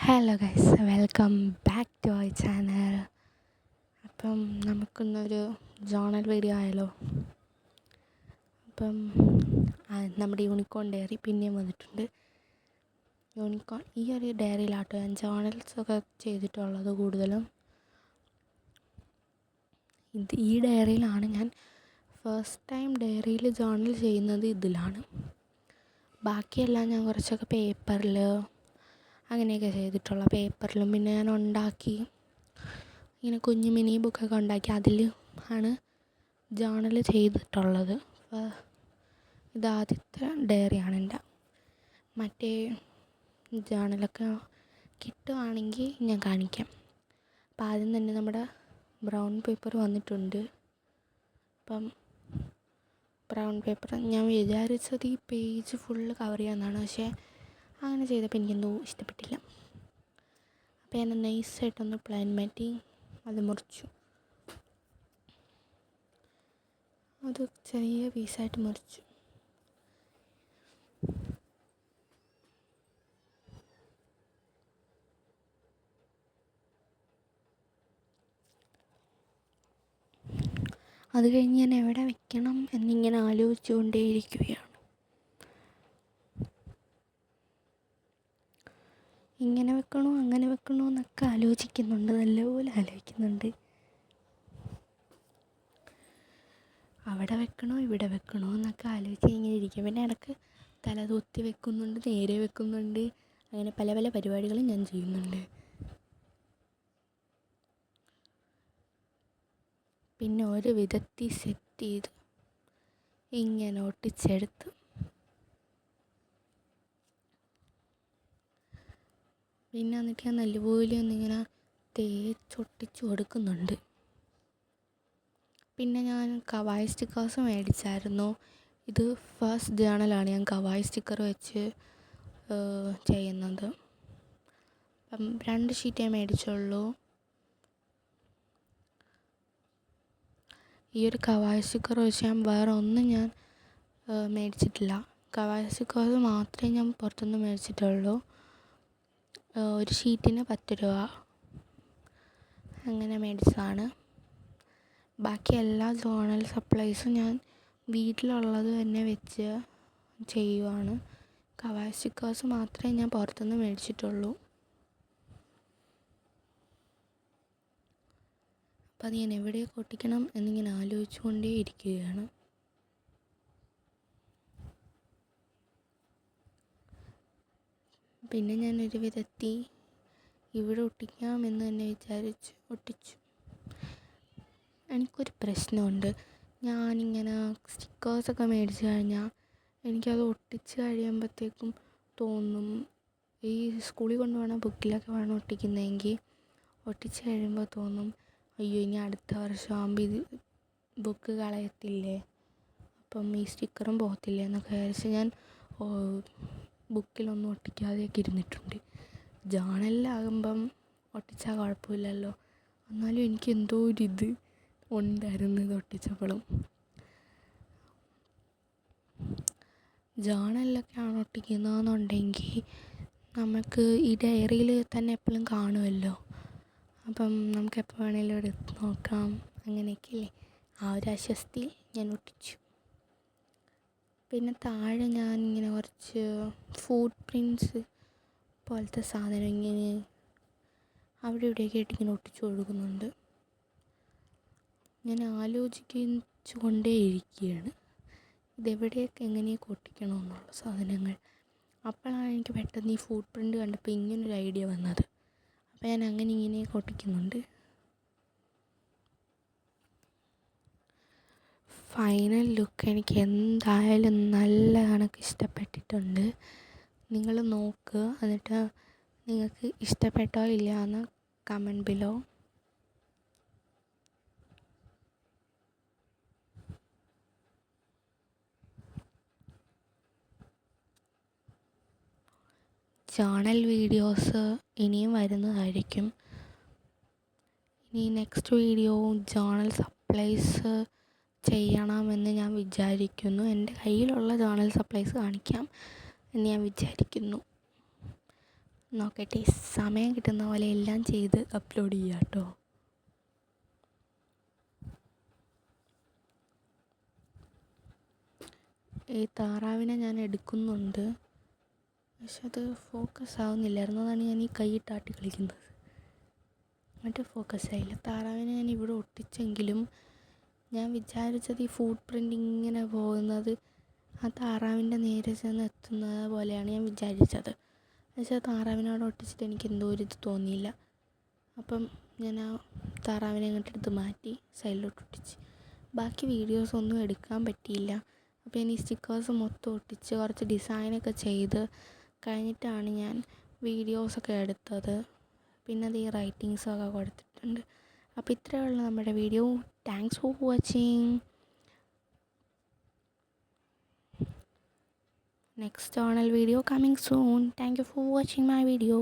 Hello guys, welcome back to our channel. അപ്പം നമുക്കിന്നൊരു journal video ആയാലോ. അപ്പം നമ്മുടെ യൂണിക്കോൺ ഡയറി പിന്നെയും വന്നിട്ടുണ്ട്. ഈ ഒരു ഡയറിയിലാട്ടോ ഞാൻ ജേണൽസൊക്കെ ചെയ്തിട്ടുള്ളത് കൂടുതലും. ഈ ഡയറിയിലാണ് ഞാൻ ഫസ്റ്റ് ടൈം ഡയറിയിൽ ജേണൽ ചെയ്യുന്നത്. ഇതിലാണ്. ബാക്കിയെല്ലാം ഞാൻ കുറച്ചൊക്കെ പേപ്പറിൽ അങ്ങനെയൊക്കെ ചെയ്തിട്ടുള്ള പേപ്പറിലും പിന്നെ ഞാൻ ഉണ്ടാക്കി ഇങ്ങനെ കുഞ്ഞു മിനി ബുക്കൊക്കെ ഉണ്ടാക്കി അതിൽ ആണ് ജേണൽ ചെയ്തിട്ടുള്ളത്. ഇതാദ്യത്തെ ഡയറിയാണ് എൻ്റെ. മറ്റേ ജേണലൊക്കെ കിട്ടുവാണെങ്കിൽ ഞാൻ കാണിക്കാം. അപ്പം ആദ്യം തന്നെ നമ്മുടെ ബ്രൗൺ പേപ്പർ വന്നിട്ടുണ്ട്. അപ്പം ബ്രൗൺ പേപ്പർ ഞാൻ വിചാരിച്ചത് ഈ പേജ് ഫുള്ള് കവർ ചെയ്യാമെന്നാണ്. പക്ഷേ അങ്ങനെ ചെയ്തപ്പോൾ എനിക്കെന്തോ ഇഷ്ടപ്പെട്ടില്ല. അപ്പോൾ ഞാൻ നൈസായിട്ടൊന്ന് പ്ലാൻ മാറ്റി അത് മുറിച്ചു. അത് ചെറിയ പീസായിട്ട് മുറിച്ചു. അത് കഴിഞ്ഞ് ഞാൻ എവിടെ വെക്കണം എന്നിങ്ങനെ ആലോചിച്ചുകൊണ്ടേയിരിക്കുകയാണ്. ഇങ്ങനെ വെക്കണോ അങ്ങനെ വെക്കണോ എന്നൊക്കെ ആലോചിക്കുന്നുണ്ട്, നല്ലപോലെ ആലോചിക്കുന്നുണ്ട്. അവിടെ വെക്കണോ ഇവിടെ വെക്കണോ എന്നൊക്കെ ആലോചിച്ച് ഇങ്ങനെ ഇരിക്കും. പിന്നെ ഇടയ്ക്ക് തല തൂത്തി വെക്കുന്നുണ്ട്, നേരെ വെക്കുന്നുണ്ട്. അങ്ങനെ പല പല പരിപാടികളും ഞാൻ ചെയ്യുന്നുണ്ട്. പിന്നെ ഒരു വിധത്തിൽ സെറ്റ് ചെയ്ത് ഇങ്ങനെ ഒട്ടിച്ചെടുത്ത് പിന്നെ എന്നിട്ട് ഞാൻ നല്ലപോലെ ഒന്നിങ്ങനെ തേച്ചൊട്ടിച്ച് കൊടുക്കുന്നുണ്ട്. പിന്നെ ഞാൻ കവായി സ്റ്റിക്കേഴ്സ് മേടിച്ചായിരുന്നു. ഇത് ഫസ്റ്റ് ജേണലാണ് ഞാൻ കവായി സ്റ്റിക്കർ വെച്ച് ചെയ്യുന്നത്. അപ്പം 2 ഷീറ്റേ മേടിച്ചുള്ളൂ. ഈ ഒരു കവായി സ്റ്റിക്കർ വെച്ച് ഞാൻ വേറെ ഒന്നും ഞാൻ മേടിച്ചിട്ടില്ല. കവായി സ്റ്റിക്കേഴ്സ് മാത്രമേ ഞാൻ പുറത്തുനിന്ന് മേടിച്ചിട്ടുള്ളൂ. ഒരു ഷീറ്റിന് 10 രൂപ അങ്ങനെ മേടിച്ചതാണ്. ബാക്കി എല്ലാ ജേണൽ സപ്ലൈസും ഞാൻ വീട്ടിലുള്ളത് തന്നെ വെച്ച് ചെയ്യുവാണ്. കവായി സ്റ്റിക്കേഴ്സ് മാത്രമേ ഞാൻ പുറത്തുനിന്ന് മേടിച്ചിട്ടുള്ളൂ. അപ്പം അത് ഞാൻ എവിടെയൊക്കെ ഒട്ടിക്കണം എന്നിങ്ങനെ ആലോചിച്ചു കൊണ്ടേ ഇരിക്കുകയാണ്. പിന്നെ ഞാനൊരു വിധത്തിൽ ഇവിടെ ഒട്ടിക്കാമെന്ന് തന്നെ വിചാരിച്ച് ഒട്ടിച്ചു. എനിക്കൊരു പ്രശ്നമുണ്ട്. ഞാനിങ്ങനെ സ്റ്റിക്കേഴ്സൊക്കെ മേടിച്ച് കഴിഞ്ഞാൽ എനിക്കത് ഒട്ടിച്ച് കഴിയുമ്പോഴത്തേക്കും തോന്നും, ഈ സ്കൂളിൽ കൊണ്ടുപോകണ ബുക്കിലൊക്കെ വേണം ഒട്ടിക്കുന്നതെങ്കിൽ ഒട്ടിച്ച് കഴിയുമ്പോൾ തോന്നും, അയ്യോ ഇനി അടുത്ത വർഷമാകുമ്പോൾ ഇത് ബുക്ക് കളയത്തില്ലേ, അപ്പം ഈ സ്റ്റിക്കറും പോകത്തില്ലേ എന്നൊക്കെ വിചാരിച്ച് ഞാൻ ബുക്കിലൊന്നും ഒട്ടിക്കാതെയൊക്കെ ഇരുന്നിട്ടുണ്ട്. ജേണലിലാകുമ്പം ഒട്ടിച്ചാൽ കുഴപ്പമില്ലല്ലോ. എന്നാലും എനിക്ക് എന്തോ ഒരിത് ഉണ്ടായിരുന്നു ഇത് ഒട്ടിച്ചപ്പോഴും. ജേണലിലൊക്കെയാണ് ഒട്ടിക്കുന്നതെന്നുണ്ടെങ്കിൽ നമുക്ക് ഈ ഡയറിയിൽ തന്നെ എപ്പോഴും കാണുമല്ലോ. അപ്പം നമുക്ക് എപ്പോൾ വേണമെങ്കിലും എടുത്ത് നോക്കാം, അങ്ങനെയൊക്കെയല്ലേ. ആ ഒരു ആശ്വസ്തിയിൽ ഞാൻ ഒട്ടിച്ചു. പിന്നെ താഴെ ഞാനിങ്ങനെ കുറച്ച് ഫുട് പ്രിൻറ്റ്സ് പോലത്തെ സാധനം ഇങ്ങനെ അവിടെ ഇവിടെയൊക്കെ ആയിട്ട് ഇങ്ങനെ ഒട്ടിച്ചു കൊടുക്കുന്നുണ്ട്. ഞാൻ ആലോചിച്ചു കൊണ്ടേയിരിക്കുകയാണ് ഇതെവിടെയൊക്കെ എങ്ങനെയൊക്കെ ഒട്ടിക്കണമെന്നുള്ള സാധനങ്ങൾ. അപ്പോഴാണ് എനിക്ക് പെട്ടെന്ന് ഈ ഫുട് പ്രിൻറ്റ് കണ്ടപ്പോൾ ഇങ്ങനൊരു ഐഡിയ വന്നത്. അപ്പോൾ ഞാൻ അങ്ങനെ ഇങ്ങനെയൊക്കെ ഒട്ടിക്കുന്നുണ്ട്. ഫൈനൽ ലുക്ക് എനിക്ക് എന്തായാലും നല്ല കണക്ക് ഇഷ്ടപ്പെട്ടിട്ടുണ്ട്. നിങ്ങൾ നോക്കുക, എന്നിട്ട് നിങ്ങൾക്ക് ഇഷ്ടപ്പെട്ടോ ഇല്ല എന്ന് കമൻറ്റ് ബിലോ. ജേണൽ വീഡിയോസ് ഇനിയും വരുന്നതായിരിക്കും. ഇനി നെക്സ്റ്റ് വീഡിയോ ജേണൽ സപ്ലൈസ് ചെയ്യണമെന്ന് ഞാൻ വിചാരിക്കുന്നു. എൻ്റെ കയ്യിലുള്ള ജേണൽ സപ്ലൈസ് കാണിക്കാം എന്ന് ഞാൻ വിചാരിക്കുന്നു. നോക്കട്ടെ, സമയം കിട്ടുന്ന പോലെ എല്ലാം ചെയ്ത് അപ്ലോഡ് ചെയ്യാം കേട്ടോ. ഈ താറാവിനെ ഞാൻ എടുക്കുന്നുണ്ട്, പക്ഷെ അത് ഫോക്കസ് ആവുന്നില്ലായിരുന്നു. അതാണ് ഞാൻ ഈ കൈയിട്ടാട്ടി കളിക്കുന്നത്. എന്നിട്ട് ഫോക്കസ് ആയില്ല. താറാവിനെ ഞാൻ ഇവിടെ ഒട്ടിച്ചെങ്കിലും ഞാൻ വിചാരിച്ചത് ഈ ഫുട് പ്രിൻ്റ് ഇങ്ങനെ പോകുന്നത് ആ താറാവിൻ്റെ നേരെ ചെന്ന് എത്തുന്നത് പോലെയാണ് ഞാൻ വിചാരിച്ചത്. പക്ഷേ താറാവിനോട് ഒട്ടിച്ചിട്ട് എനിക്ക് എന്തോ ഒരു ഇത് തോന്നിയില്ല. അപ്പം ഞാൻ ആ താറാവിനെ അങ്ങോട്ടെടുത്ത് മാറ്റി സൈഡിലോട്ട് ഒട്ടിച്ച്. ബാക്കി വീഡിയോസൊന്നും എടുക്കാൻ പറ്റിയില്ല. അപ്പോൾ ഞാൻ ഈ സ്റ്റിക്കേഴ്സ് മൊത്തം ഒട്ടിച്ച് കുറച്ച് ഡിസൈനൊക്കെ ചെയ്ത് കഴിഞ്ഞിട്ടാണ് ഞാൻ വീഡിയോസൊക്കെ എടുത്തത്. പിന്നെ അത് ഈ റൈറ്റിങ്സൊക്കെ കൊടുത്തിട്ടുണ്ട്. അപ്പോൾ ഇത്രയേ ഉള്ളൂ നമ്മുടെ video. Thanks for watching. Next channel video coming soon. Thank you for watching my video.